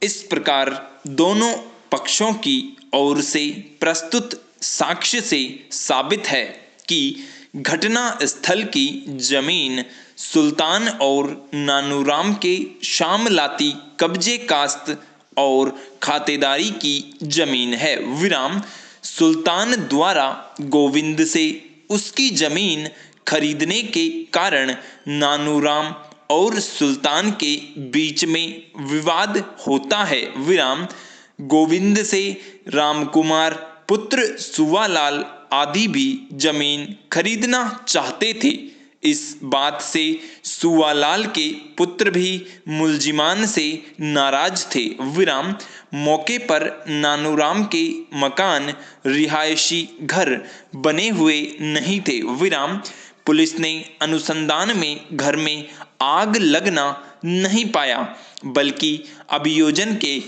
इस प्रकार दोनों पक्षों की ओर से प्रस्तुत साक्ष्य से साबित है कि घटना स्थल की जमीन सुल्तान और नानूराम के शामलाती कब्जे कास्त और खातेदारी की जमीन है। विराम सुल्तान द्वारा गोविंद से उसकी जमीन खरीदने के कारण नानूराम और सुल्तान के बीच में विवाद होता है। विराम गोविंद से रामकुमार पुत्र सुवालाल आदि भी जमीन खरीदना चाहते थे। इस बात से सुवालाल के पुत्र भी मुलजिमान से नाराज थे। विराम मौके पर नानूराम के मकान रिहायशी घर बने हुए नहीं थे। विराम पुलिस ने अनुसंधान में घर में आग लगना नहीं पाया, बल्कि अभियोजन के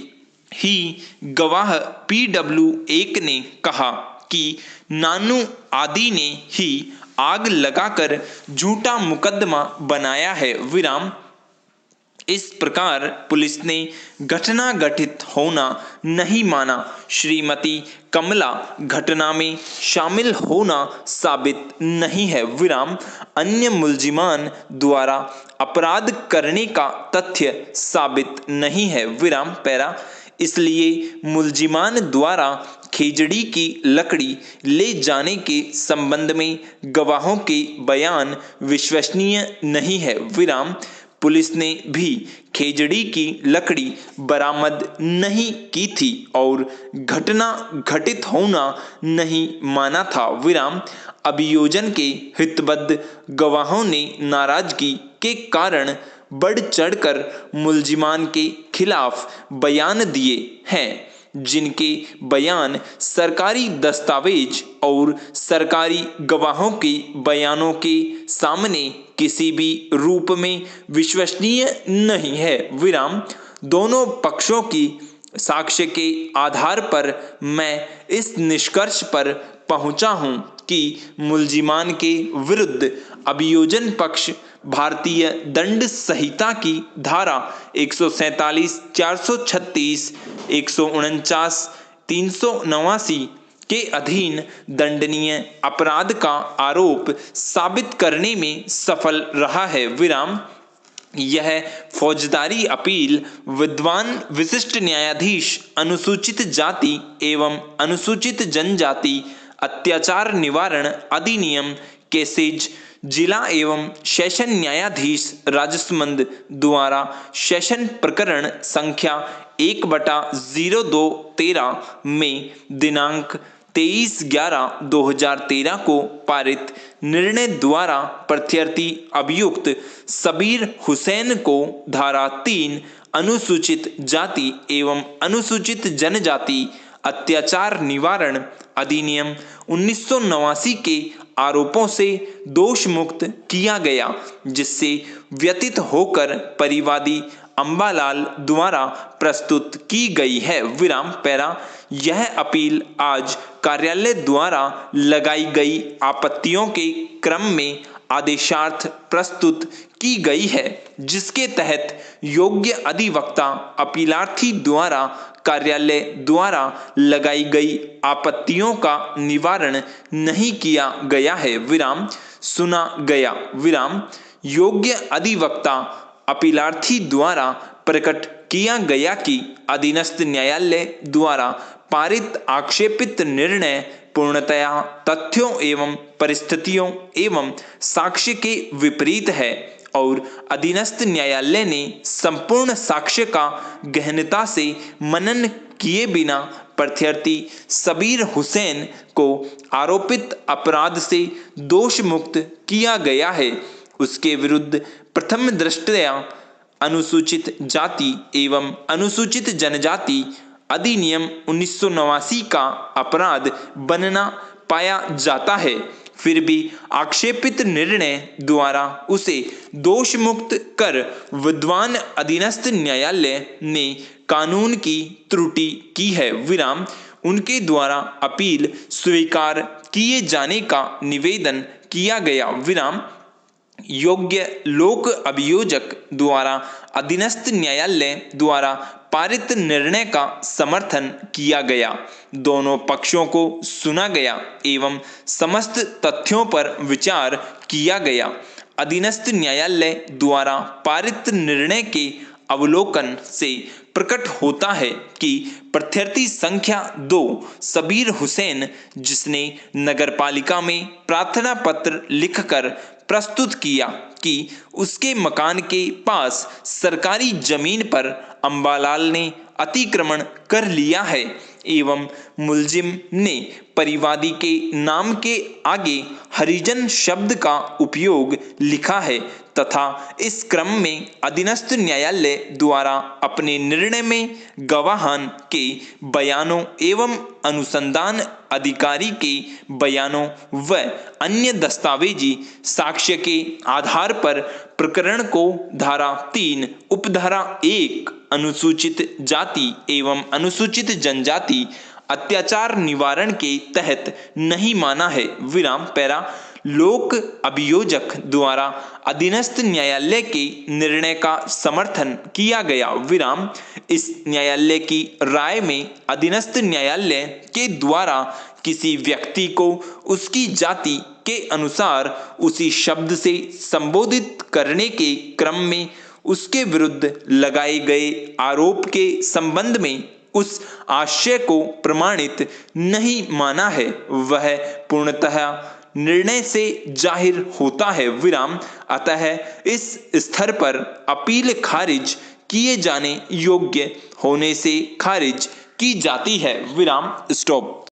ही गवाह PW1 ने कहा कि नानू आदि ने ही आग लगाकर झूठा मुकदमा बनाया है। विराम इस प्रकार पुलिस ने घटना घटित होना नहीं माना। श्रीमती कमला घटना में शामिल होना साबित नहीं है। विराम अन्य मुलजिमान द्वारा अपराध करने का तथ्य साबित नहीं है। विराम पैरा इसलिए मुलजिमान द्वारा खेजड़ी की लकड़ी ले जाने के संबंध में गवाहों के बयान विश्वसनीय नहीं है। विराम पुलिस ने भी खेजड़ी की लकड़ी बरामद नहीं की थी और घटना घटित होना नहीं माना था। विराम अभियोजन के हितबद्ध गवाहों ने नाराजगी के कारण बढ़ चढ़कर मुलजिमान के खिलाफ बयान दिए हैं, जिनके बयान सरकारी दस्तावेज और सरकारी गवाहों के बयानों के सामने किसी भी रूप में विश्वसनीय नहीं है। विराम दोनों पक्षों की साक्ष्य के आधार पर मैं इस निष्कर्ष पर पहुंचा हूं कि मुलजिमान के विरुद्ध अभियोजन पक्ष भारतीय दंड संहिता की धारा 147, 436, 149, 389 के अधीन दंडनीय अपराध का आरोप साबित करने में सफल रहा है। विराम यह फौजदारी अपील विद्वान विशिष्ट न्यायाधीश अनुसूचित जाति एवं अनुसूचित जनजाति अत्याचार निवारण अधिनियम केसेज जिला एवं सेशन न्यायाधीश राजसमंद द्वारा सेशन प्रकरण संख्या 1/0213 में दिनांक 23/11/2013 को पारित निर्णय द्वारा प्रत्यर्थी अभियुक्त सबीर हुसैन को धारा 3 अनुसूचित जाति एवं अनुसूचित जनजाति अत्याचार निवारण अधिनियम 1989 के आरोपों से दोष मुक्त किया गया, जिससे व्यतीत होकर परिवादी अंबालाल द्वारा प्रस्तुत की गई है। विराम पैरा यह अपील आज कार्यालय द्वारा लगाई गई आपत्तियों के क्रम में आदेशार्थ प्रस्तुत की गई है, जिसके तहत योग्य अधिवक्ता अपीलार्थी द्वारा कार्यालय द्वारा लगाई गई आपत्तियों का निवारण नहीं किया गया है। विराम सुना गया। विराम योग्य अधिवक्ता अपीलार्थी द्वारा प्रकट किया गया कि अधीनस्थ न्यायालय द्वारा पारित आक्षेपित निर्णय पूर्णतया तथ्यों एवं परिस्थितियों एवं साक्ष्य के विपरीत है और अधीनस्थ न्यायालय ने संपूर्ण साक्ष्य का गहनता से मनन किए बिना प्रत्यर्थी सबीर हुसैन को आरोपित अपराध से दोष मुक्त किया गया है। उसके विरुद्ध प्रथम दृष्टया अनुसूचित जाति एवं अनुसूचित जनजाति अधिनियम 1989 का अपराध बनना पाया जाता है, फिर भी आक्षेपित निर्णय द्वारा उसे दोष मुक्त कर विद्वान अधीनस्थ न्यायालय ने कानून की त्रुटि की है। विराम उनके द्वारा अपील स्वीकार किए जाने का निवेदन किया गया। विराम योग्य लोक अभियोजक द्वारा अधीनस्थ न्यायालय द्वारा पारित निर्णय का समर्थन किया गया। दोनों पक्षों को सुना गया एवं समस्त तथ्यों पर विचार किया गया। अधीनस्थ न्यायालय द्वारा पारित निर्णय के अवलोकन से प्रकट होता है कि प्रत्यार्थी संख्या 2 सबीर हुसैन, जिसने नगरपालिका में प्रार्थना पत्र लिखकर प्रस्तुत किया कि उसके मकान के पास सरकारी जमीन पर अंबालाल ने अतिक्रमण कर लिया है एवं मुलजिम ने परिवादी के नाम के आगे हरिजन शब्द का उपयोग लिखा है तथा इस क्रम में अधीनस्थ न्यायालय द्वारा अपने निर्णय में गवाहान के बयानों एवं अनुसंधान अधिकारी के बयानों व अन्य दस्तावेजी साक्ष्य के आधार पर प्रकरण को धारा 3 उपधारा 1 अनुसूचित जाति एवं अनुसूचित जनजाति अत्याचार निवारण के तहत नहीं माना है। विराम पैरा लोक अभियोजक द्वारा अधीनस्थ न्यायालय के निर्णय का समर्थन किया गया। विराम इस न्यायालय की राय में अधीनस्थ न्यायालय के द्वारा किसी व्यक्ति को उसकी जाति के अनुसार उसी शब्द से संबोधित करने के क्रम में उसके विरुद्ध लगाए गए आरोप के संबंध में उस आशय को प्रमाणित नहीं माना है, वह पूर्णतः निर्णय से जाहिर होता है। विराम अतः इस स्तर पर अपील खारिज किए जाने योग्य होने से खारिज की जाती है। विराम स्टॉप।